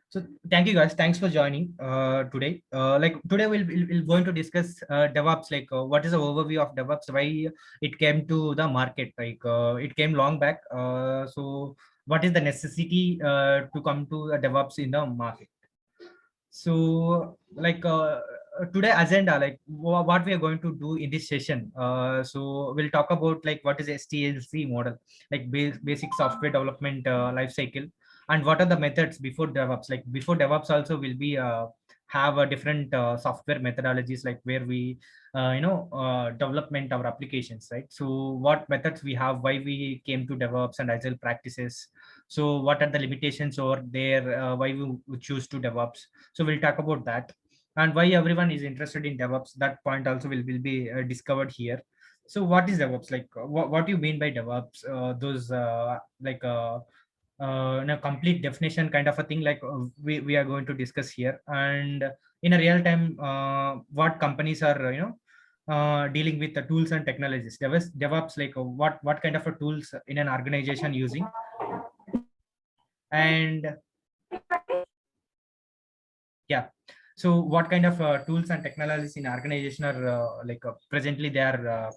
So thank you guys. Thanks for joining today. Like today we'll going to discuss DevOps. Like what is the overview of DevOps? Why it came to the market? Like it came long back. So what is the necessity to come to a DevOps in the market? So like today agenda, like what we are going to do in this session. So we'll talk about like what is STLC model, like basic software development life cycle, and what are the methods before DevOps. Like before DevOps also will be have a different software methodologies, like where we development our applications, right? So what methods we have, why we came to DevOps and agile practices. So what are the limitations over there, why we choose to DevOps. So we'll talk about that, and why everyone is interested in DevOps. That point also will be discovered here. So what is DevOps? Like what do you mean by DevOps? Those complete definition kind of a thing, like we are going to discuss here. And in a real time, what companies are dealing with the tools and technologies. DevOps, like what kind of a tools in an organization using, and yeah, so what kind of tools and technologies in organization are presently they are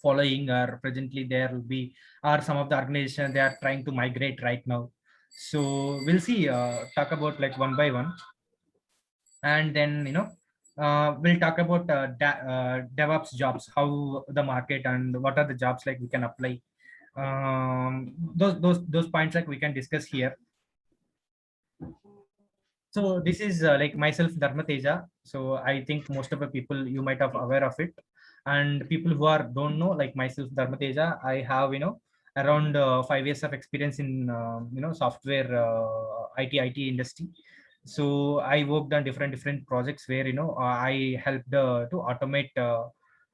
following, or presently there will be, are some of the organization they are trying to migrate right now. So we'll see, talk about like one by one. And then we'll talk about DevOps jobs, how the market and what are the jobs like we can apply. Those points like we can discuss here. So this is like myself, Dharma Teja. So I think most of the people you might have aware of it, and people who are don't know, like myself, Dharma Teja, I have around 5 years of experience in software IT industry. So I worked on different projects where I helped to automate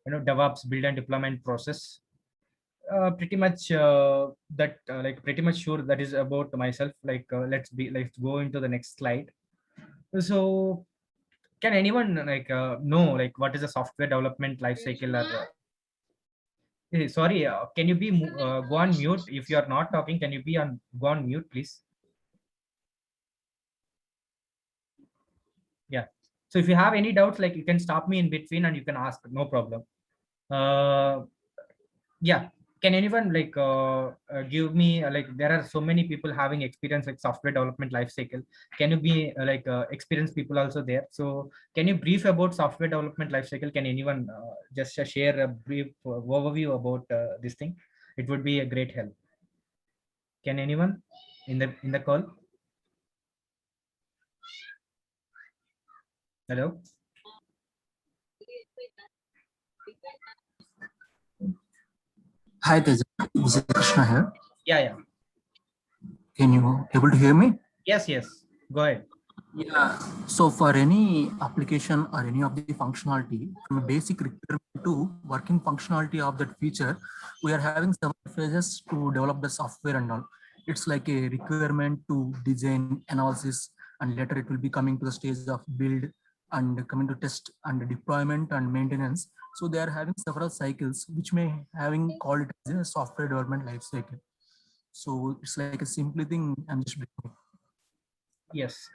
DevOps build and deployment process. Pretty much that like pretty much sure that is about myself. Like let's go into the next slide. So can anyone know like what is a software development life cycle? Or sorry, can you be go on mute if you are not talking? Can you be on go on mute, please? Yeah. So if you have any doubts, like you can stop me in between and you can ask, no problem. uh yeah, can anyone give me like there are so many people having experience like software development life cycle. Can you be experienced people also there? So can you brief about software development life cycle? Can anyone just share a brief overview about this thing? It would be a great help. Can anyone in the call? Hello? Hi Teja, this is Krishna here. Yeah, yeah. Can you able to hear me? Yes, yes, go ahead. Yeah. So for any application or any of the functionality, from a basic requirement to working functionality of that feature, we are having several phases to develop the software and all. It's like a requirement to design, analysis, and later it will be coming to the stage of build and coming to test and deployment and maintenance. So they are having several cycles, which may having called it as a software development life cycle. So it's like a simple thing. I'm just Yes,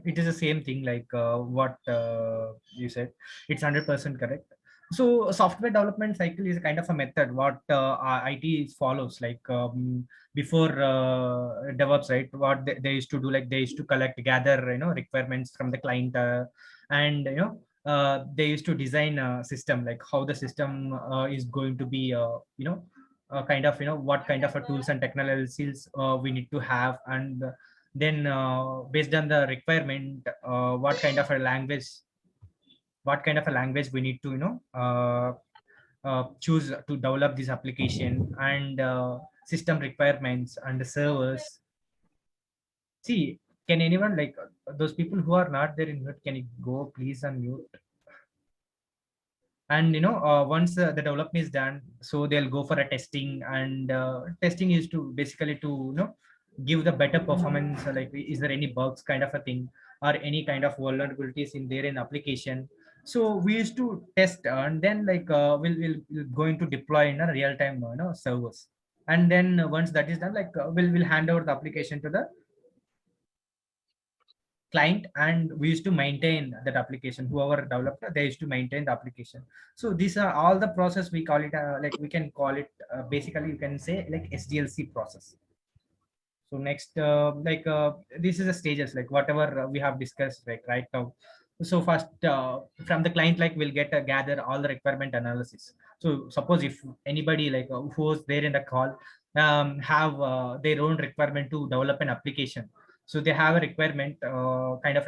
it is the same thing like what you said. It's 100% correct. So software development cycle is a kind of a method what IT follows. Like before DevOps, right? What they used to do, like they used to gather requirements from the client, and they used to design a system, like how the system is going to be kind of what kind of a tools and technologies we need to have. And then based on the requirement, what kind of a language we need to choose to develop this application, and system requirements and the servers. See, can anyone those people who are not there in mute, can you go please and mute? And once the development is done, so they'll go for a testing. And testing is to basically to give the better performance, like is there any bugs kind of a thing, or any kind of vulnerabilities in there in application. So we used to test, and then we'll going to deploy in a real time servers. And then once that is done, we'll hand over the application to the client, and we used to maintain that application. Whoever developer, they used to maintain the application. So these are all the process, we call it like we can call it basically you can say like SDLC process. So next, this is the stages, like whatever we have discussed, like right now. So first, from the client, like we'll get gather all the requirement analysis. So suppose if anybody like who's there in the call have their own requirement to develop an application. So they have a requirement, kind of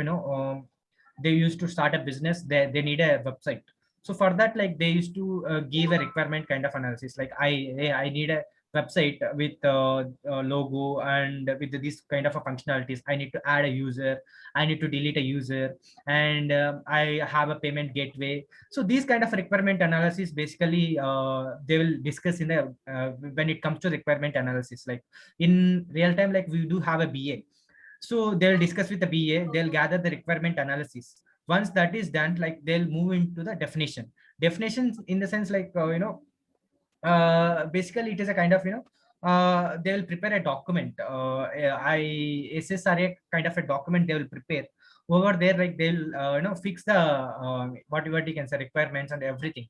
they used to start a business. They need a website. So for that, like they used to give a requirement kind of analysis. Like I need a website with logo and with this kind of a functionalities. I need to add a user, I need to delete a user, and I have a payment gateway. So these kind of requirement analysis, basically they will discuss in the when it comes to requirement analysis, like in real time, like we do have a BA. So they'll discuss with the BA, they'll gather the requirement analysis. Once that is done, like they'll move into the definitions in the sense like basically it is a kind of they will prepare a document. I SSRA kind of a document they will prepare over there. Like they'll fix the what you can say requirements and everything.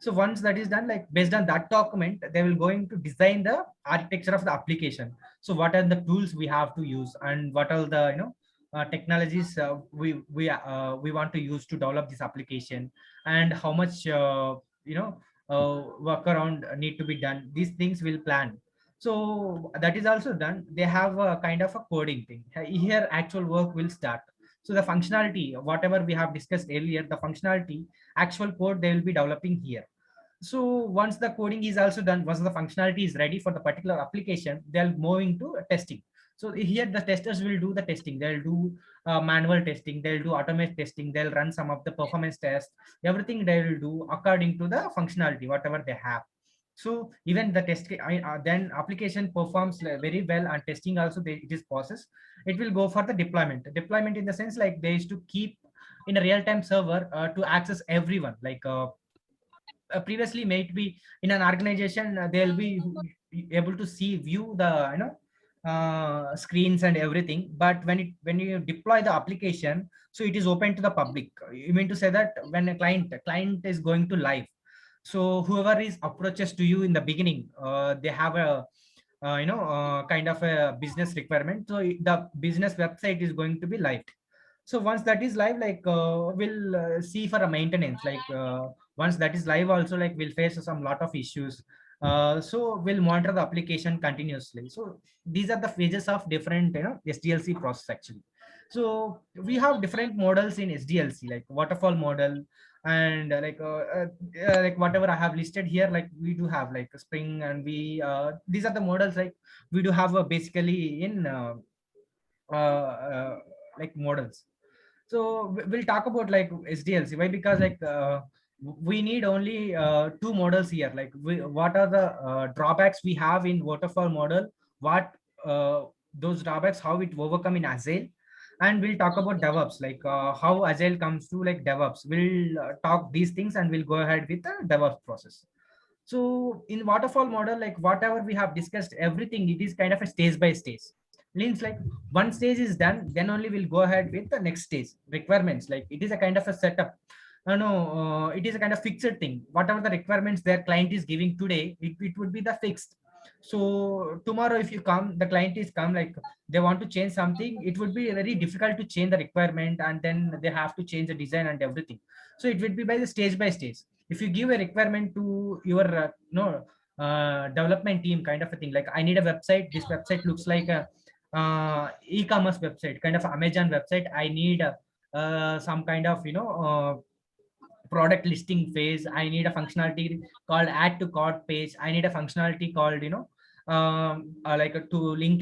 So once that is done, like based on that document, they will going to design the architecture of the application. So what are the tools we have to use, and what are the technologies we want to use to develop this application, and how much workaround need to be done. These things will plan. So that is also done. They have a kind of a coding thing. Here actual work will start. So the functionality, whatever we have discussed earlier, the functionality, actual code they will be developing here. So once the coding is also done, once the functionality is ready for the particular application, they'll move into testing. So here the testers will do the testing. They'll do manual testing, they'll do automated testing, they'll run some of the performance tests. Everything they will do according to the functionality whatever they have. So even the then application performs very well, and testing also it is process. It will go for the deployment in the sense like they used to keep in a real-time server to access everyone. Like previously might be in an organization, they'll be able to see view the screens and everything. But when you deploy the application, so it is open to the public. You mean to say that when a client is going to live, so whoever is approaches to you in the beginning, they have a kind of a business requirement. So the business website is going to be live. So once that is live, like we'll see for a maintenance. Like once that is live also, like we'll face some lot of issues. So we'll monitor the application continuously. So these are the phases of different SDLC process actually. So we have different models in SDLC, like waterfall model, and like whatever I have listed here. Like we do have like Spring, and we these are the models. Like we do have basically in like models. So we'll talk about like SDLC. Why? Because like we need only two models here. Like what are the drawbacks we have in waterfall model? What those drawbacks? How it overcome in Agile? And we'll talk about DevOps, like how Agile comes to like DevOps. We'll talk these things, and we'll go ahead with the DevOps process. So in waterfall model, like whatever we have discussed, everything it is kind of a stage by stage. Means like one stage is done, then only we'll go ahead with the next stage requirements. Like it is a kind of a setup. No, it is a kind of fixed thing. Whatever the requirements their client is giving today, it would be the fixed. So tomorrow, if you come, the client is come, like they want to change something, it would be very difficult to change the requirement, and then they have to change the design and everything. So it would be by the stage by stage. If you give a requirement to your development team kind of a thing, like I need a website, this website looks like a e-commerce website, kind of Amazon website. I need some kind of product listing phase. I need a functionality called add to cart page. I need a functionality called to link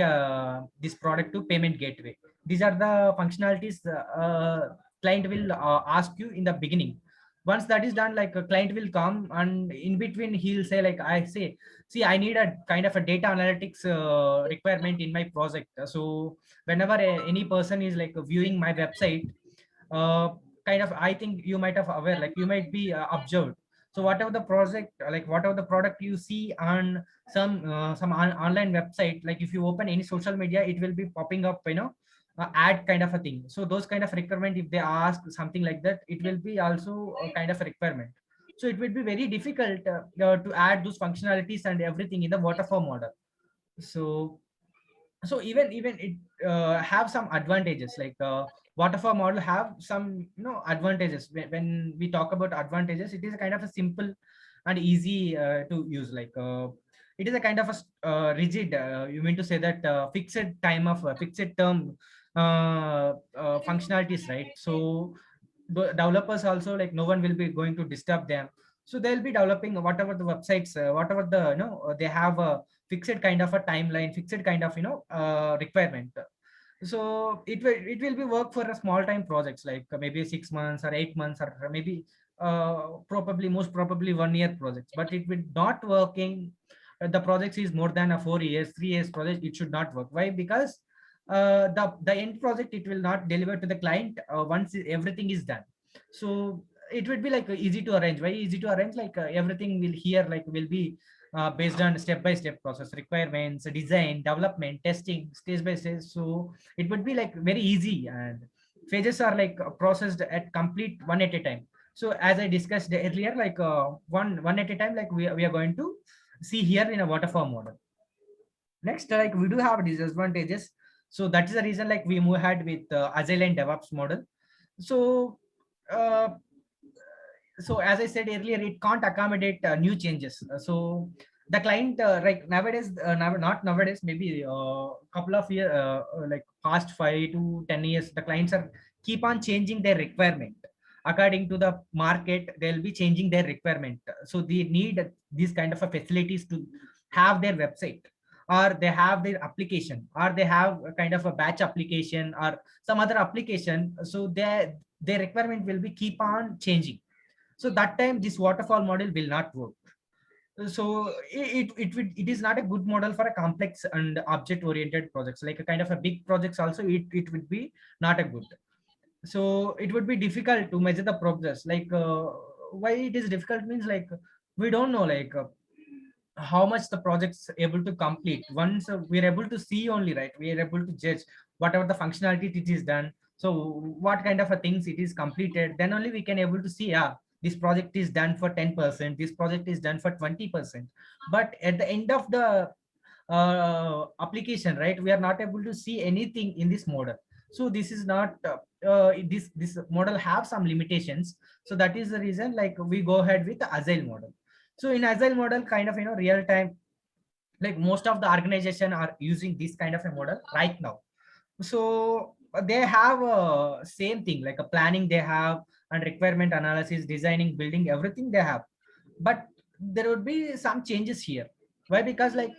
this product to payment gateway. These are the functionalities client will ask you in the beginning. Once that is done, like a client will come, and in between he'll say like, I say, see, I need a kind of a data analytics requirement in my project. So whenever any person is like viewing my website, uh, kind of, I think you might have aware, like you might be observed. So whatever the project, like whatever the product you see on some online website, like if you open any social media, it will be popping up add kind of a thing. So those kind of requirement, if they ask something like that, it will be also a kind of a requirement. So it will be very difficult to add those functionalities and everything in the waterfall model. So even it have some advantages, like waterfall model have some advantages. When we talk about advantages, it is a kind of a simple and easy to use. Like it is a kind of a rigid, you mean to say that fixed time of fixed term functionalities, right? So the developers also, like, no one will be going to disturb them. So they'll be developing whatever the websites, whatever the they have a fixed kind of a timeline, fixed kind of requirement. So it will be work for a small time projects, like maybe 6 months or 8 months, or maybe probably most probably 1 year projects. But it will not working, the project is more than a 4 years 3 years project, it should not work. Why? Because the end project, it will not deliver to the client once everything is done. So it would be like easy to arrange. Why easy to arrange? Like everything will here, like will be based on step by step process, requirements, design, development, testing, stage by stage. So it would be like very easy, and phases are like processed at complete one at a time. So as I discussed earlier, like one at a time, like we are going to see here in a waterfall model. Next, like we do have disadvantages. So that is the reason, like we move ahead with agile and DevOps model. So uh, so as I said earlier, it can't accommodate new changes. So the client, like nowadays, not nowadays, maybe a couple of years, like past 5 to 10 years, the clients are keep on changing their requirement according to the market. They'll be changing their requirement. So they need these kind of a facilities to have their website, or they have their application, or they have a kind of a batch application or some other application. So their requirement will be keep on changing. So that time this waterfall model will not work. So it is not a good model for a complex and object oriented projects, like a kind of a big projects also. It would be not a good. So it would be difficult to measure the progress. Like why it is difficult means, like we don't know, like how much the project's able to complete. Once we're able to see only, right, we are able to judge whatever the functionality it is done. So what kind of a things it is completed, then only we can able to see, yeah, this project is done for 10%, this project is done for 20%. But at the end of the application, right, we are not able to see anything in this model. So this is not this model have some limitations. So that is the reason, like we go ahead with the agile model. So in agile model, kind of real time, like most of the organization are using this kind of a model right now. So they have a same thing, like a planning they have, and requirement analysis, designing, building, everything they have. But there would be some changes here. Why? Because like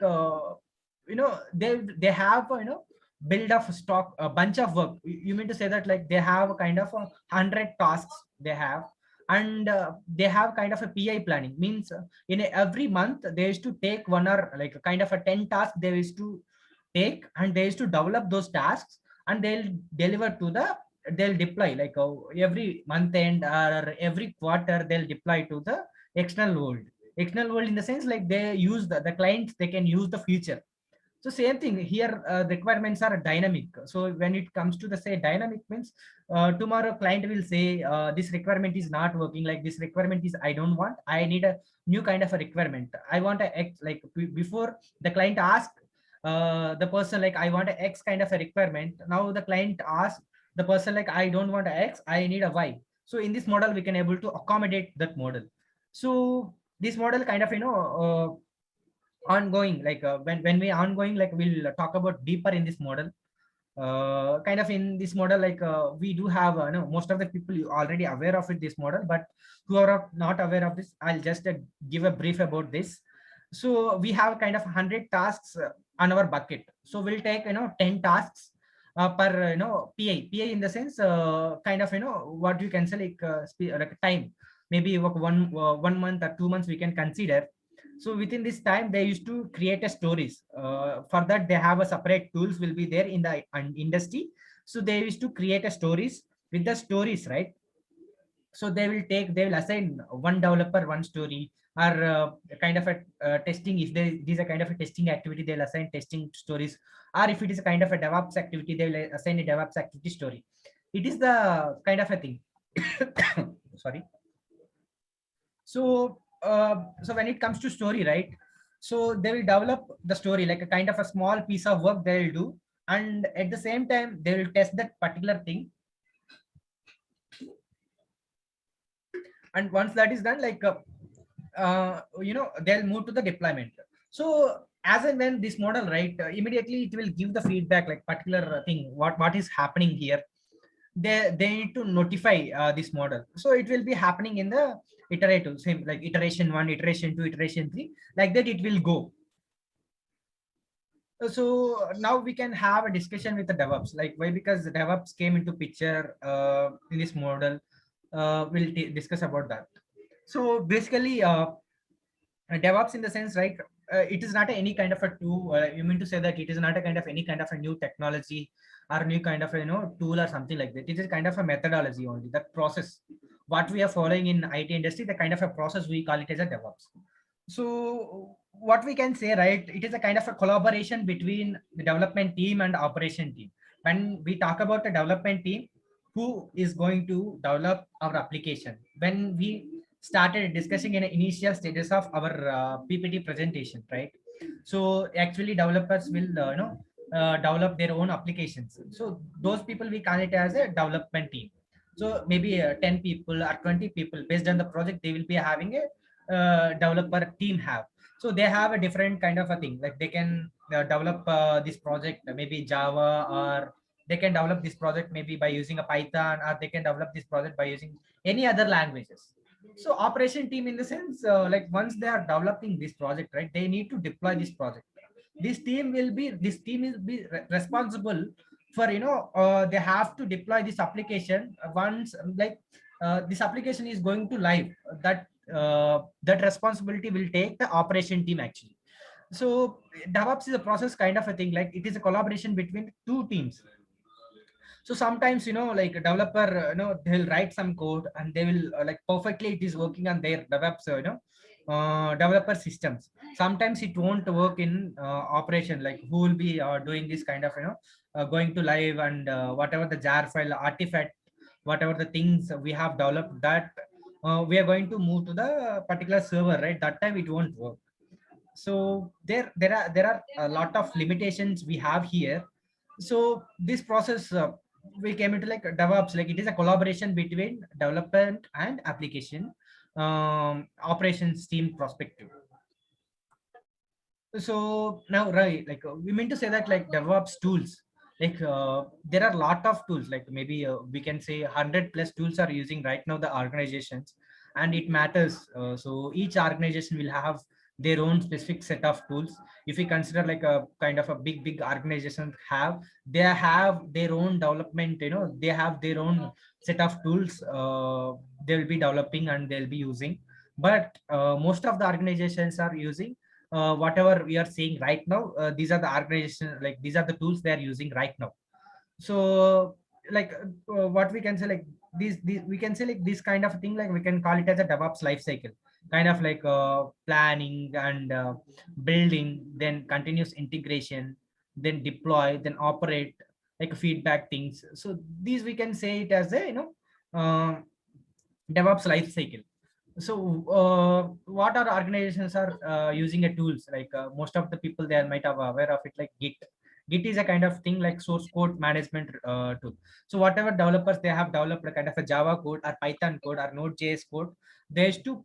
they have build of stock, a bunch of work. You mean to say that, like they have a kind of 100 tasks they have, and they have kind of a PI planning, means in every month they used to take one, or like a kind of a 10 task they used to take, and they used to develop those tasks, and they'll deliver to the, they'll deploy like every month end or every quarter, they'll deploy to the external world. External world in the sense, like they use the clients, they can use the future. So same thing here, requirements are dynamic. So when it comes to the say dynamic means, tomorrow client will say this requirement is not working, like this requirement is I don't want, I need a new kind of a requirement. I want a X, like before the client ask the person, like I want a X kind of a requirement. Now the client asks the person, like I don't want a X, I need a Y. So in this model we can able to accommodate that model. So this model kind of ongoing, like when we ongoing, like we'll talk about deeper in this model. Kind of in this model, like we do have most of the people already aware of it, this model. But who are not aware of this, I'll just give a brief about this. So we have kind of 100 tasks on our bucket. So we'll take 10 tasks per PI in the sense, kind of what you can say, like like time, maybe one 1 month or 2 months we can consider. So within this time they used to create a stories. For that they have a separate tools will be there in the industry. So they used to create a stories. With the stories, right, So they will assign one developer one story, or kind of a testing. If these are kind of a testing activity, they'll assign testing stories, or if it is a kind of a DevOps activity, they will assign a DevOps activity story. It is the kind of a thing. Sorry. So when it comes to story, right, so they will develop the story like a kind of a small piece of work they will do, and at the same time they will test that particular thing. And once that is done, like they'll move to the deployment. So as and when this model, right, immediately it will give the feedback, like particular thing, what is happening here. They need to notify this model, so it will be happening in the iterative, same like iteration 1, iteration 2, iteration 3, like that it will go. So now we can have a discussion with the DevOps, like why, because the DevOps came into picture in this model. We'll discuss about that. So basically DevOps in the sense, right, it is not any kind of a tool. You mean to say that it is not a kind of any kind of a new technology or new kind of a tool or something like that. It is kind of a methodology only, the process what we are following in IT industry, the kind of a process we call it as a DevOps. So what we can say, right, it is a kind of a collaboration between the development team and operation team. When we talk about the development team, who is going to develop our application, when we started discussing in the initial stages of our PPT presentation, right? So actually developers will develop their own applications. So those people we call it as a development team. So maybe 10 people or 20 people, based on the project they will be having a developer team have. So they have a different kind of a thing, like they can develop this project maybe Java, or they can develop this project maybe by using a Python, or they can develop this project by using any other languages. So operation team in the sense, like once they are developing this project, right, they need to deploy this project. This team is be responsible for they have to deploy this application once, like this application is going to live. That responsibility will take the operation team actually. So DevOps is a process kind of a thing, like it is a collaboration between two teams. So sometimes like a developer, they'll write some code and they will like perfectly it is working on their DevOps developer systems. Sometimes it won't work in operation, like who will be doing this kind of going to live, and whatever the jar file artifact, whatever the things we have developed, that we are going to move to the particular server, right? That time it won't work. So there are a lot of limitations we have here. So this process, we came into like DevOps, like it is a collaboration between development and application operations team perspective. So now, right, like we mean to say that like DevOps tools, like there are a lot of tools, like maybe we can say 100 plus tools are using right now the organizations, and it matters. So each organization will have their own specific set of tools. If we consider like a kind of a big organization have, they have their own development, they have their own set of tools they'll be developing and they'll be using. But most of the organizations are using whatever we are seeing right now. These are the organization, like these are the tools they are using right now. So like what we can say, like these we can say like this kind of thing, like we can call it as a DevOps life cycle, kind of like planning and building, then continuous integration, then deploy, then operate, like feedback things. So these we can say it as a uh, DevOps life cycle. So what are organizations are using a tools, like most of the people they might have aware of it, like Git is a kind of thing like source code management tool. So whatever developers they have developed a kind of a Java code or Python code or Node.js code, they used to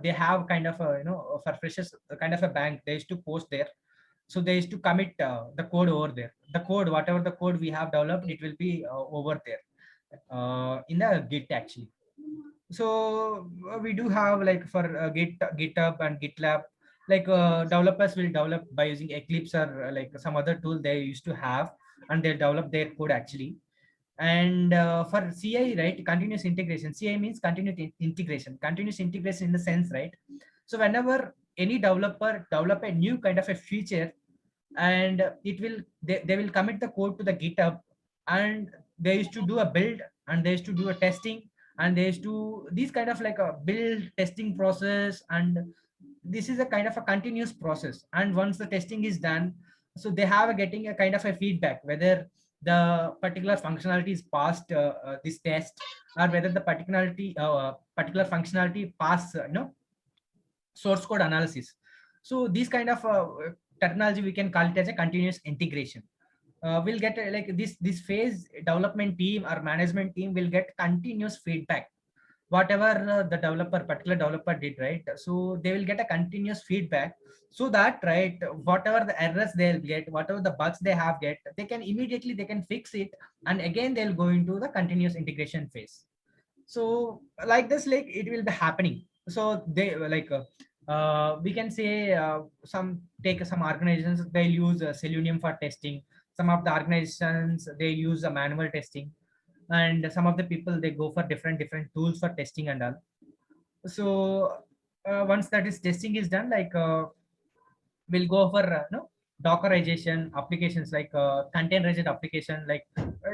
they have kind of a for freshers kind of a bank, they used to post there. So they used to commit the code over there. The code, whatever the code we have developed, it will be over there in the Git actually. So we do have like for GitHub and GitLab, like developers will develop by using Eclipse or like some other tool they used to have, and they'll develop their code actually. And for CI, right, continuous integration, CI means continuous integration in the sense, right? So whenever any developer develop a new kind of a feature, and it will they will commit the code to the GitHub, and they used to do a build, and they used to do a testing, and they used to these kind of like a build testing process, and this is a kind of a continuous process. And once the testing is done, so they have a getting a kind of a feedback whether the particular functionality is passed this test, or whether the particular functionality pass source code analysis. So these kind of technology we can call it as a continuous integration. We'll get like this phase development team or management team will get continuous feedback whatever the particular developer did, right? So they will get a continuous feedback, so that, right, whatever the errors they'll get, whatever the bugs they have get, they can immediately they can fix it, and again they'll go into the continuous integration phase. So like this, like it will be happening. So they like we can say some take some organizations they'll use Selenium for testing. Some of the organizations they use a manual testing, and some of the people they go for different tools for testing and all. So once that is testing is done, like we'll go for dockerization applications, like containerized application, like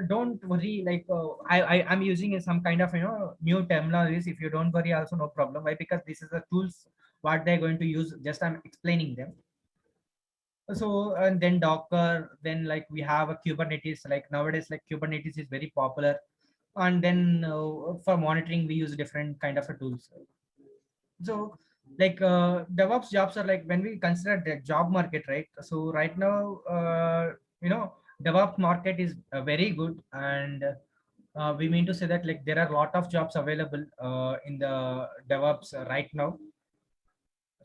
don't worry, like I'm using some kind of new terminologies. If you don't worry also, no problem. Why? Because this is the tools what they're going to use, just I'm explaining them. So and then Docker, then like we have a Kubernetes. Like nowadays, like Kubernetes is very popular, and then for monitoring we use different kind of a tools. So like DevOps jobs are like, when we consider the job market, right? So right now DevOps market is very good, and we mean to say that like there are a lot of jobs available in the DevOps right now.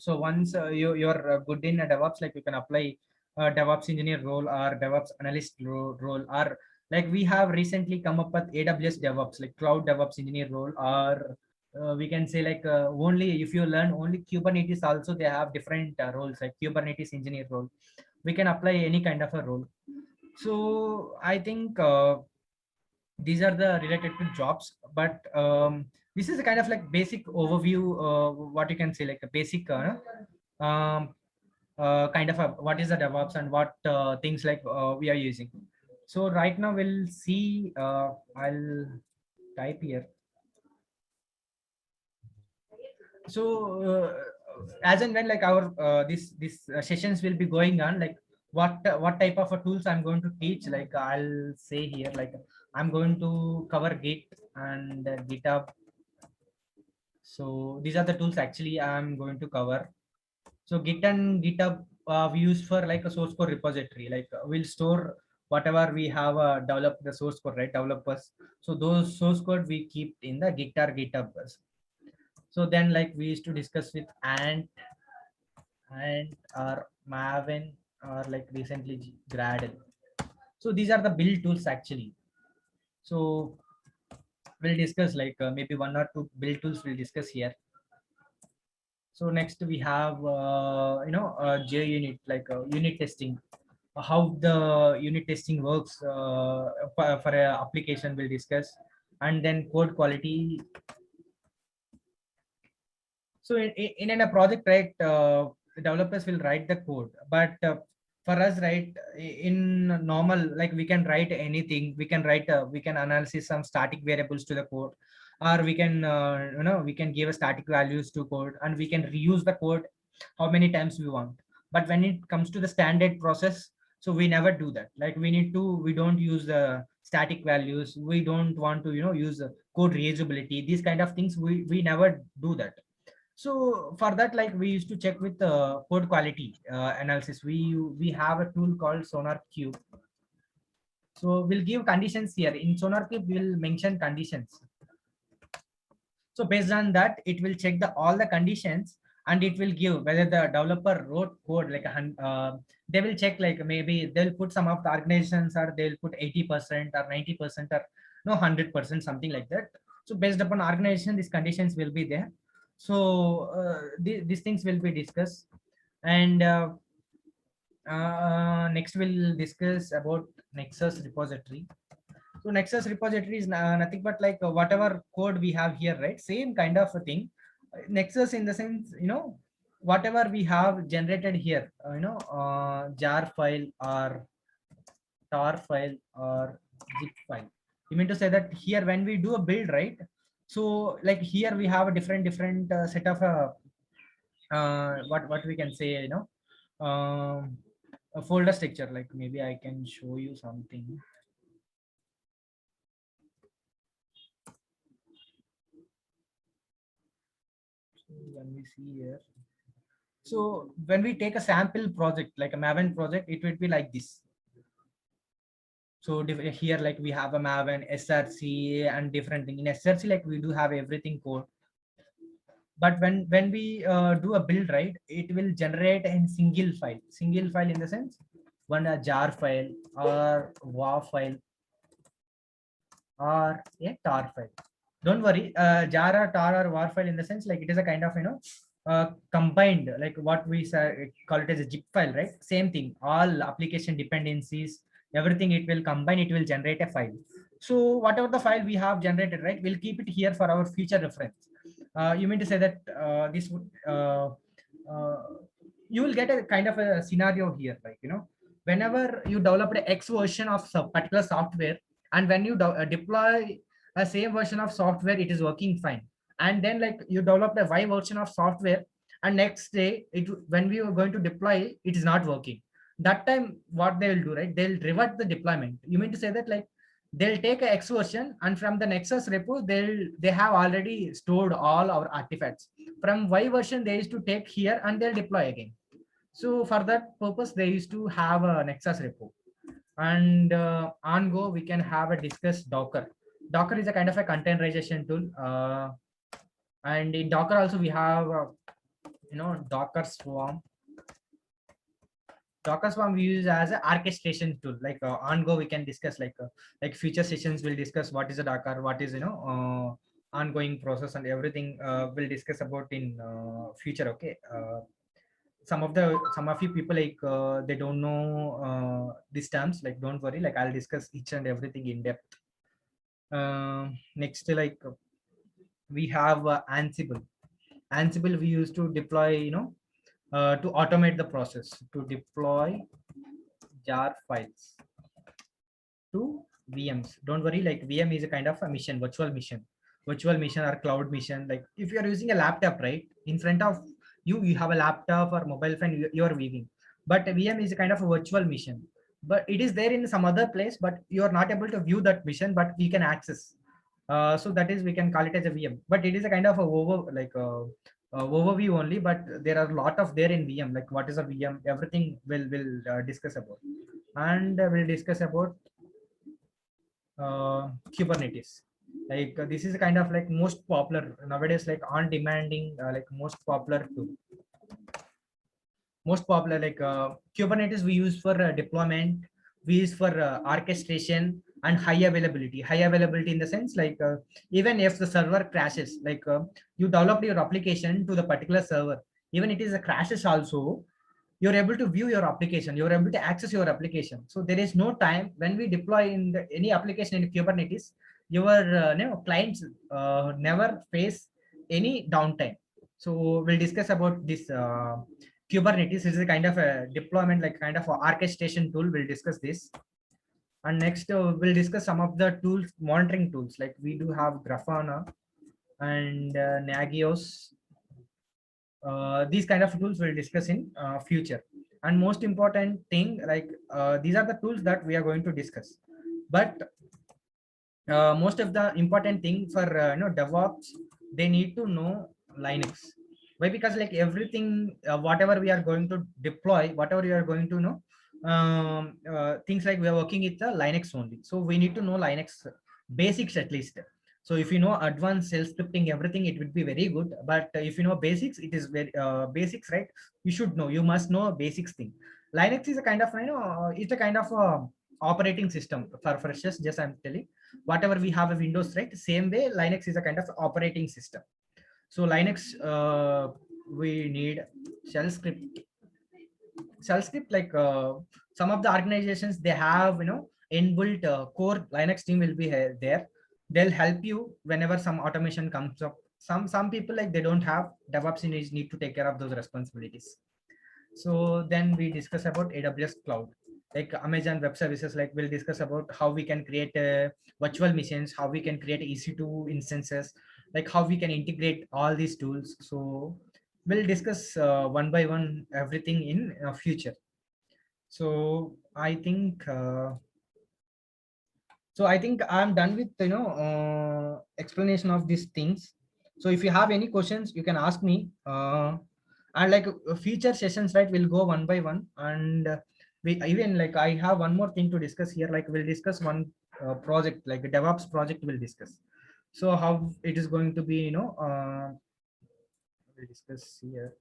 So once you're good in a DevOps, like you can apply a DevOps engineer role or DevOps analyst role, or like we have recently come up with AWS DevOps, like cloud DevOps engineer role, or we can say like only if you learn only Kubernetes, also they have different roles like Kubernetes engineer role. We can apply any kind of a role. So I think these are the related to jobs, but this is a kind of like basic overview, what you can say, like a basic um, kind of a what is the DevOps and what things like we are using. So right now we'll see, I'll type here. So as and when like our this sessions will be going on, like what type of tools I'm going to teach, like I'll say here, like I'm going to cover Git and GitHub. So these are the tools actually I'm going to cover. So Git and GitHub we use for like a source code repository. Like we'll store whatever we have developed the source code, right? Developers. So those source code we keep in the Git or GitHub. So then like we used to discuss with and or Maven, or like recently Gradle. So these are the build tools actually. So we'll discuss like maybe one or two build tools we'll discuss here. So next we have JUnit, like unit testing, how the unit testing works for a application we'll discuss, and then code quality. So in a project, right, the developers will write the code, but for us, right, in normal, like we can write anything. We can write, we can analyze some static variables to the code, or we can, we can give a static values to code, and we can reuse the code how many times we want. But when it comes to the standard process, so we never do that. Like we don't use the static values. We don't want to, use code reusability. These kind of things, we never do that. So for that, like we used to check with code quality analysis. We have a tool called SonarQube. So we'll give conditions here. In SonarQube, we'll mention conditions. So based on that, it will check all the conditions, and it will give whether the developer wrote code like they will check, like maybe they'll put some of the organizations, or they'll put 80% or 90% or 100%, something like that. So based upon organization, these conditions will be there. So these things will be discussed, and next we'll discuss about Nexus repository. So Nexus repository is nothing but like whatever code we have here, right? Same kind of a thing. Nexus in the sense, whatever we have generated here, jar file or tar file or zip file. You mean to say that here when we do a build, right? So like here we have a different set of what we can say, a folder structure. Like maybe I can show you something. So when we see here, so when we take a sample project like a Maven project, it would be like this. So here like we have a Maven, SRC and different thing. In SRC like we do have everything code, but when we do a build, right, it will generate in single file in the sense one a jar file or WAV file or a tar file. Don't worry, jar or tar or WAR file in the sense like it is a kind of combined, like what we call it as a zip file, right? Same thing, all application dependencies, everything it will combine, it will generate a file. So whatever the file we have generated, right, we'll keep it here for our future reference. You mean to say that this would uh, you will get a kind of a scenario here, like whenever you develop a X version of some particular software, and when you deploy a same version of software, it is working fine. And then like you developed a Y version of software, and next day when we are going to deploy, it is not working. That time what they will do, right, they'll revert the deployment. You mean to say that like they'll take a X version, and from the Nexus repo they have already stored all our artifacts. From Y version they used to take here and they'll deploy again. So for that purpose they used to have a Nexus repo. And on Go we can have a discuss Docker. Docker is a kind of a containerization tool, and in Docker also we have Docker Swarm. Docker Swarm we use as an orchestration tool. Like on Go we can discuss like future sessions will discuss what is a Docker, what is ongoing process, and everything we'll discuss about in future. Okay. Some of you people like they don't know these terms, like don't worry, like I'll discuss each and everything in depth. Next, like we have Ansible we used to deploy, to automate the process to deploy jar files to VMs. Don't worry, like VM is a kind of a mission, virtual mission or cloud mission. Like if you are using a laptop, right, in front of you have a laptop or mobile phone, you are viewing. But a VM is a kind of a virtual mission, but it is there in some other place, but you are not able to view that mission, but we can access. So that is, we can call it as a VM, but it is a kind of a overview only. But there are a lot of there in VM, like what is a VM, everything will discuss about. And we'll discuss about Kubernetes. Like this is a kind of like most popular nowadays, like on demanding, like most popular tool. Most popular, like Kubernetes we use for deployment, we use for orchestration and high availability in the sense like even if the server crashes, like you developed your application to the particular server, even it is a crashes also, you're able to view your application, you're able to access your application. So there is no time when we deploy in any application in Kubernetes, your clients never face any downtime. So we'll discuss about this Kubernetes is a kind of a deployment, like kind of a orchestration tool. We'll discuss this. And next we'll discuss some of the tools, monitoring tools. Like we do have Grafana and Nagios. These kind of tools we'll discuss in future. And most important thing, like these are the tools that we are going to discuss. But most of the important thing for DevOps, they need to know Linux. Why? Because like everything, whatever we are going to deploy, whatever you are going to know, things like we are working with the Linux only. So we need to know Linux basics at least. So if you know advanced shell scripting, everything, it would be very good. But if you know basics, it is very basics, right? You should know. You must know basics thing. Linux is a kind of it's a kind of operating system for freshers. Just I'm telling, whatever we have a Windows, right? Same way, Linux is a kind of operating system. So Linux, we need shell script. Shell script, like some of the organizations, they have inbuilt core Linux team will be there. They'll help you whenever some automation comes up. Some people, like they don't have DevOps engineers, need to take care of those responsibilities. So then we discuss about AWS cloud, like Amazon Web Services. Like we'll discuss about how we can create virtual machines, how we can create EC2 instances, like how we can integrate all these tools. So we'll discuss one by one everything in future. So I think I'm done with explanation of these things. So if you have any questions, you can ask me. And like future sessions, right? We'll go one by one, and we even like I have one more thing to discuss here. Like we'll discuss one project, like a DevOps project. We'll discuss. So how it is going to be, we'll discuss here.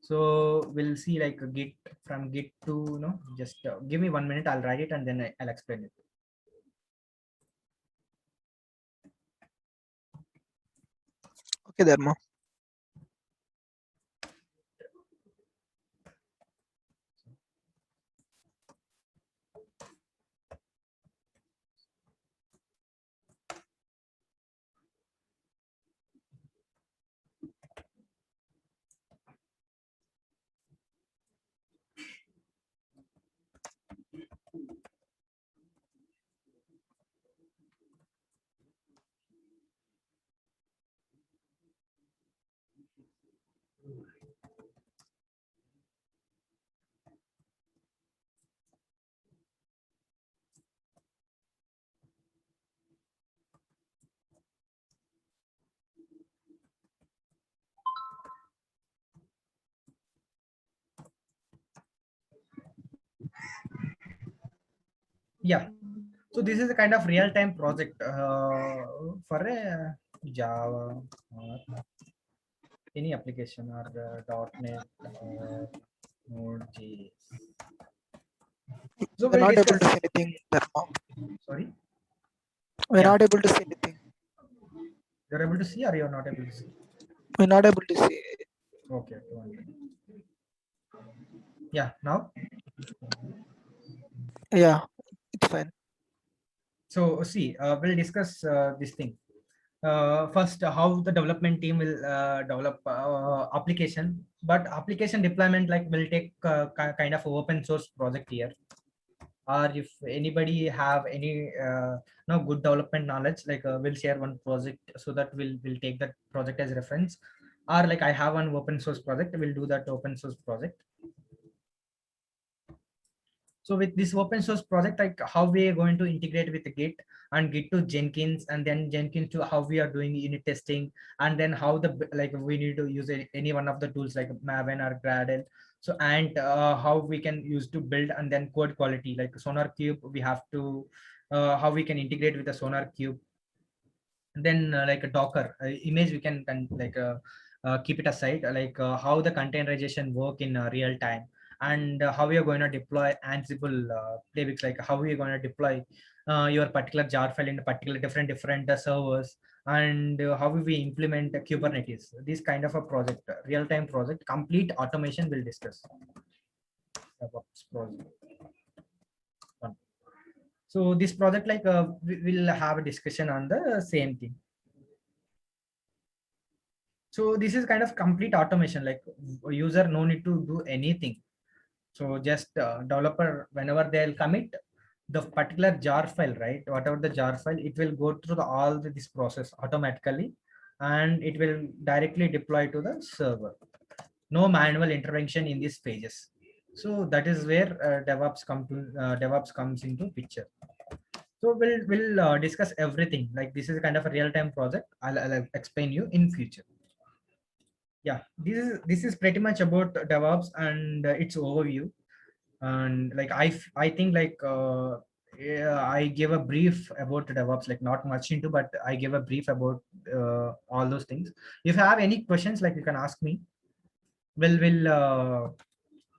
So we'll see like a Git from Git to just give me 1 minute. I'll write it and then I'll explain it. Okay, Dharma. Yeah. So this is a kind of real-time project for a Java or any application or .NET or Node.js. So We're we'll not able discuss. to see anything, Dharma. Sorry. We're Yeah. not able to see anything. You're able to see or you're not able to see? We're not able to see. Okay. One minute. Yeah. Now. Yeah, it's fine. So see, we'll discuss this thing. First, how the development team will develop application, but application deployment like will take kind of open source project here. Or if anybody have any no good development knowledge, like we'll share one project so that we'll take that project as reference. Or like I have one open source project, we'll do that open source project. So with this open source project, like how we are going to integrate with the Git and Git to Jenkins, and then Jenkins to how we are doing unit testing, and then how the like we need to use any one of the tools like Maven or Gradle. So and how we can use to build, and then code quality like Sonar Cube. We have to how we can integrate with the Sonar Cube. And then like a Docker image, we can keep it aside, like how the containerization work in real time, and how we are going to deploy Ansible playbooks, like how we are going to deploy your particular jar file in a particular different servers, and how will we implement Kubernetes. This kind of a project, real-time project, complete automation will discuss. DevOps project. So this project, like we will have a discussion on the same thing. So this is kind of complete automation, like user no need to do anything. So just developer, whenever they'll commit the particular jar file, right, whatever the jar file, it will go through this process automatically, and it will directly deploy to the server. No manual intervention in these pages. So that is where DevOps comes into picture. So we'll discuss everything. Like this is kind of a real-time project. I'll explain you in future. Yeah, this is pretty much about DevOps and its overview. And like I think like yeah, I gave a brief about DevOps, like not much into, but I gave a brief about all those things. If you have any questions, like you can ask me. We'll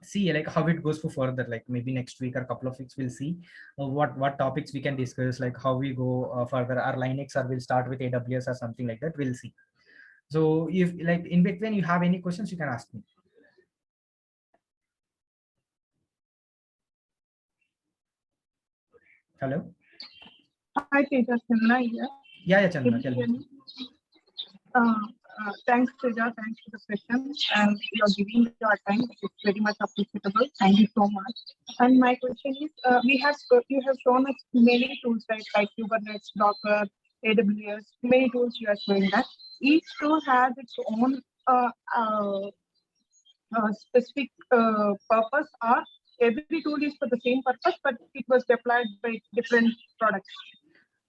see like how it goes for further, like maybe next week or couple of weeks we'll see what topics we can discuss, like how we go further, or Linux, or we'll start with AWS or something like that. We'll see. So if like in between you have any questions, you can ask me. Hello. Hi, Teja. Chandna here. Yeah, Can Chandna, you tell hear me. me? Thanks, Teja. Thanks for the question. And you're giving your time. It's very much appreciable. Thank you so much. And my question is, you have shown us many tools, right, like Kubernetes, Docker, AWS, many tools you are showing that. Each tool has its own specific purpose, or every tool is for the same purpose, but it was deployed by different products.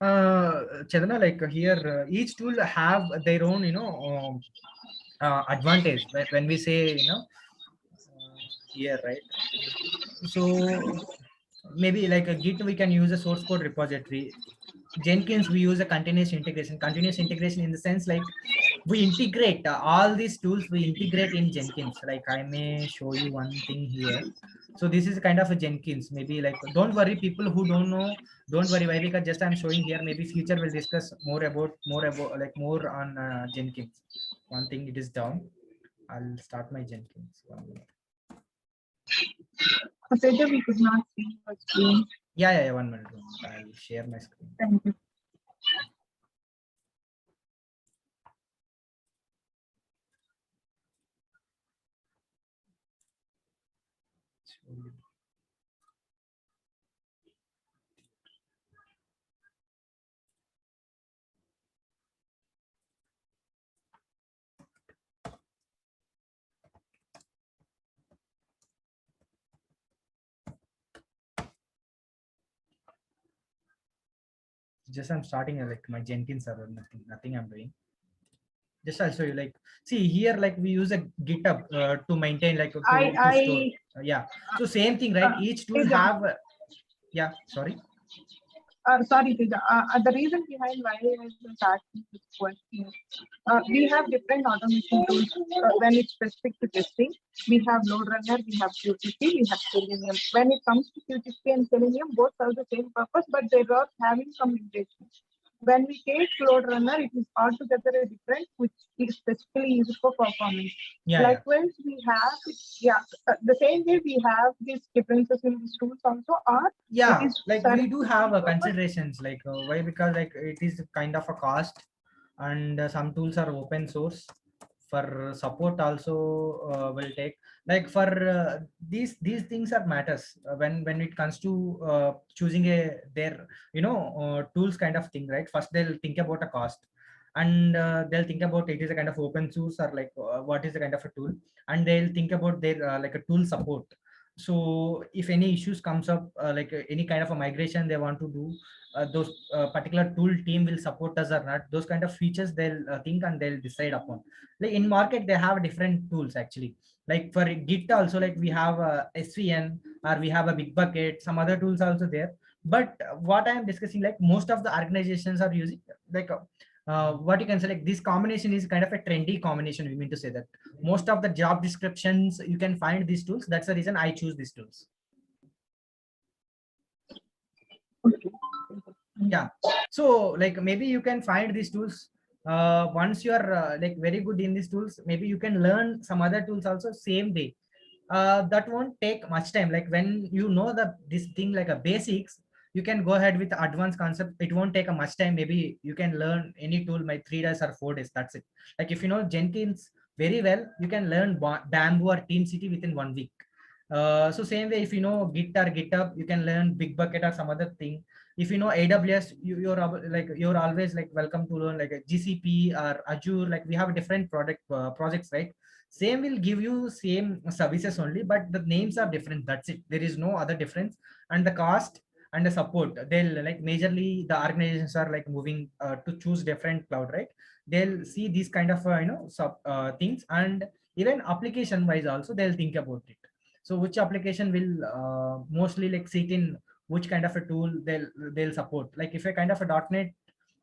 Chandana, like here, each tool have their own, advantage when we say, here, right? So maybe like a Git, we can use a source code repository. Jenkins, we use a continuous integration. Continuous integration in the sense like we integrate all these tools. We integrate in Jenkins. Like I may show you one thing here. So this is kind of a Jenkins. Maybe like don't worry, people who don't know, don't worry. Why? Because just I'm showing here. Maybe future will discuss more about like more on Jenkins. One thing it is down. I'll start my Jenkins. 1 minute. Peja, we could not see your screen. Yeah. 1 minute. I'll share my screen. Thank you. Just I'm starting like my Jenkins server. Nothing I'm doing. Just I'll show you. Like, see here, like we use a GitHub to maintain, like to store. Yeah. So same thing, right? Each tool Peja. have. Yeah. Sorry. Sorry, Teja. The reason behind why I was asking this question, we have different automation tools when it's specific to testing. We have LoadRunner, we have QTP, we have Selenium. When it comes to QTP and Selenium, both serve the same purpose, but they are having some limitations. When we take LoadRunner, it is altogether a different, which is specifically used for performance. Yeah. Likewise, we have, the same way we have these differences in these tools also are. Yeah, like we serving do have considerations, like why? Because like it is kind of a cost, and some tools are open source. For support also will take, like for these things are matters when it comes to choosing their tools kind of thing, right? First they'll think about a cost, and they'll think about it is a kind of open source or like what is the kind of a tool, and they'll think about their like a tool support. So if any issues comes up, like any kind of a migration they want to do, those particular tool team will support us or not, those kind of features they'll think and they'll decide upon. Like in market they have different tools actually. Like for Git also, like we have SVN, or we have a Bitbucket, some other tools also there. But what I am discussing, like most of the organizations are using like what you can say, like this combination is kind of a trendy combination. We mean to say that most of the job descriptions you can find these tools. That's the reason I choose these tools. Yeah. So like maybe you can find these tools once you are like very good in these tools. Maybe you can learn some other tools also same day. That won't take much time. Like when you know this thing like a basics, you can go ahead with advanced concept. It won't take a much time. Maybe you can learn any tool by 3 days or 4 days. That's it. Like if you know Jenkins very well, you can learn Bamboo or TeamCity within 1 week. So same way, if you know Git or GitHub, you can learn Bitbucket or some other thing. If you know AWS, you're always like welcome to learn like a GCP or Azure. Like we have different projects, right? Same will give you same services only, but the names are different. That's it. There is no other difference. And the cost and the support, they'll like majorly the organizations are like moving to choose different cloud, right? They'll see these kind of things, and even application wise also they'll think about it. So which application will mostly like sit in which kind of a tool they'll support. Like if a kind of a .NET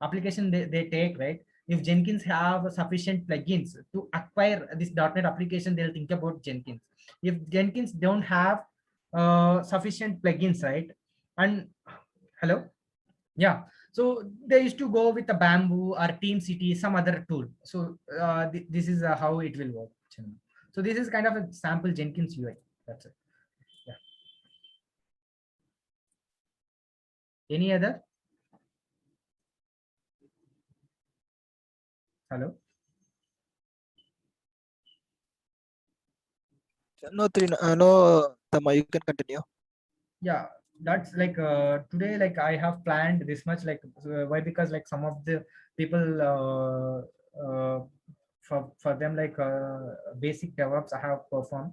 application they take, right? If Jenkins have sufficient plugins to acquire this .NET application, they'll think about Jenkins. If Jenkins don't have sufficient plugins, right? And hello, yeah. So they used to go with the Bamboo or TeamCity, some other tool. So this is how it will work. So this is kind of a sample Jenkins UI. That's it. Yeah. Any other? Hello. No, Tama, you can continue. Yeah. that's like today, like I have planned this much, like why? Because like some of the people for them, like basic DevOps I have performed.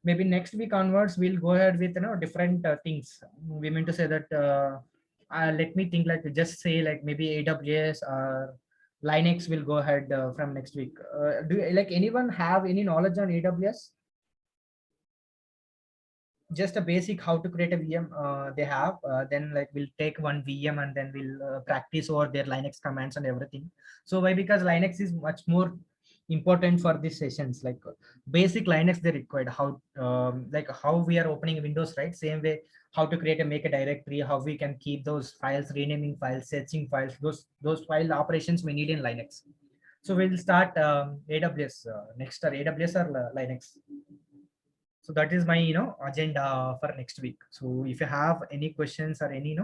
Maybe next week onwards we'll go ahead with different things. We mean to say that let me think, like just say like maybe AWS or Linux will go ahead from next week. Do like anyone have any knowledge on AWS? Just a basic how to create a VM they have. Then like we'll take one VM and then we'll practice over their Linux commands and everything. So why? Because Linux is much more important for these sessions. Like basic Linux they required, how like how we are opening Windows, right? Same way, how to create a make a directory, how we can keep those files, renaming files, searching files, those file operations we need in Linux. So we'll start AWS next, or AWS or Linux. So that is my agenda for next week. So if you have any questions or any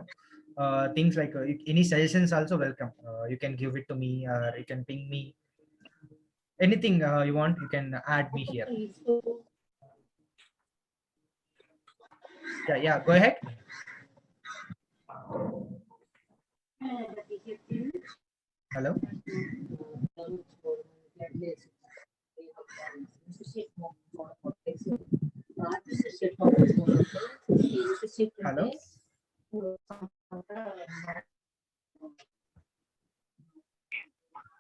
things, like any suggestions also welcome. You can give it to me, or you can ping me. Anything you want, you can add me here. Yeah, go ahead. Hello. Hello.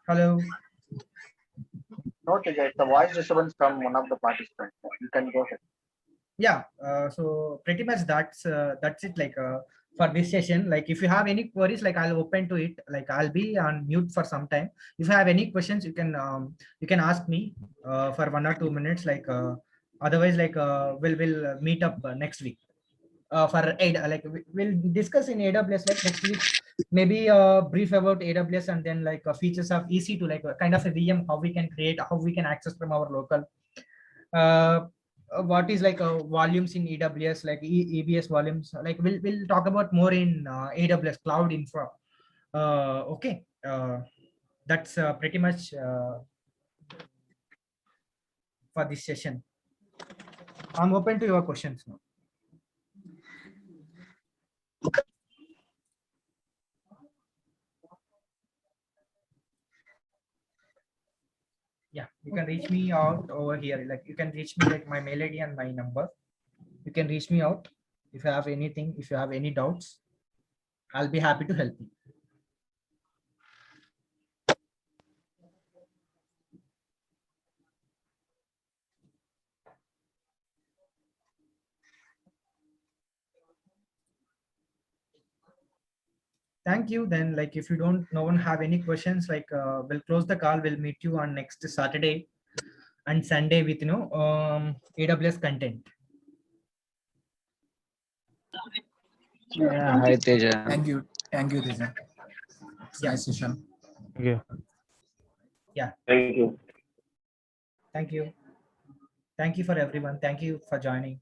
Hello. No, Teja, it's a voice disturbance from one of the participants. You can go ahead. Yeah, so pretty much that's it, like for this session. Like if you have any queries, like I'll open to it, like I'll be on mute for some time. If you have any questions, you can ask me for 1 or 2 minutes, like otherwise, like we'll meet up next week for like we'll discuss in AWS like next week, maybe brief about AWS, and then like features of EC2, like kind of a VM, how we can create, how we can access from our local, uh, what is like volumes in AWS, like EBS volumes. Like we'll talk about more in AWS cloud infra. Okay, that's pretty much for this session. I'm open to your questions now. Yeah, you can reach me out over here. Like you can reach me, like my mail ID and my number. You can reach me out if you have anything, if you have any doubts. I'll be happy to help you. Thank you. Then, like if you don't, no one have any questions, like we'll close the call. We'll meet you on next Saturday and Sunday with AWS content. Yeah, hi Teja. Thank you, Teja. Yeah. Nice session. Yeah. Yeah. Thank you. Thank you. Thank you for everyone. Thank you for joining.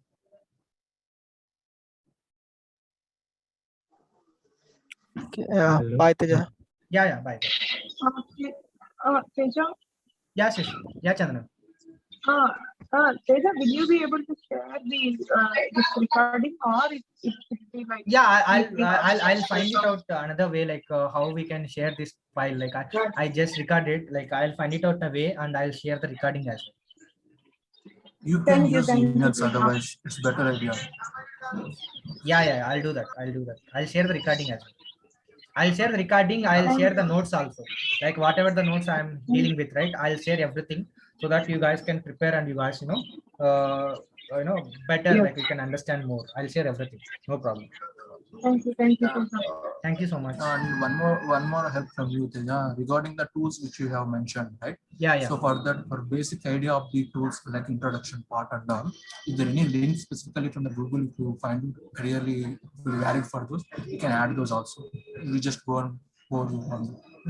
Okay, bye, Teja. Yeah. Bye. Teja, Yeah, Shashi. Yeah, Chandana. Teja, will you be able to share this recording, or it be like? Yeah, I'll find it out another way, like how we can share this file. Like I just recorded, like I'll find it out a way and I'll share the recording as well. You can Thank you, use thank you. emails, otherwise it's better idea. Yeah, I'll do that. I'll share the recording as well. I'll share the recording. I'll share the notes also. Like whatever the notes I'm dealing with, right? I'll share everything so that you guys can prepare and you guys, better, Yes. like you can understand more. I'll share everything. No problem. Thank you, Teja. Thank you so much. And one more help from you, Teja, regarding the tools which you have mentioned, right? Yeah. So for that, for basic idea of the tools, like introduction part and all, is there any link specifically from the Google, if you find really valid for those, you can add those also. We just go on.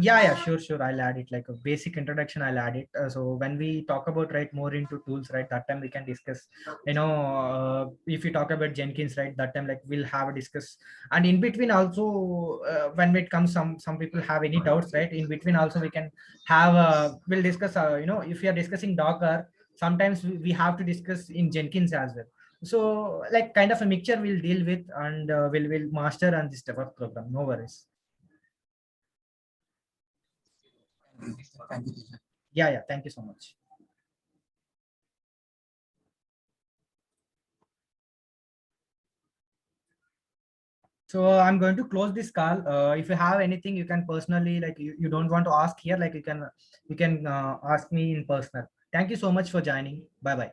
Yeah, sure. I'll add it, like a basic introduction. I'll add it. So when we talk about, right, more into tools, right, that time we can discuss, if you talk about Jenkins, right, that time like we'll have a discuss. And in between also, when it comes, some people have any doubts, right, in between also we can have we'll discuss, if we are discussing Docker, sometimes we have to discuss in Jenkins as well. So like kind of a mixture we'll deal with, and we'll master on this DevOps program. No worries. Thank you, Teja. Yeah. Thank you so much. So I'm going to close this call. If you have anything, you can personally, like you don't want to ask here, like you can ask me in personal. Thank you so much for joining. Bye bye.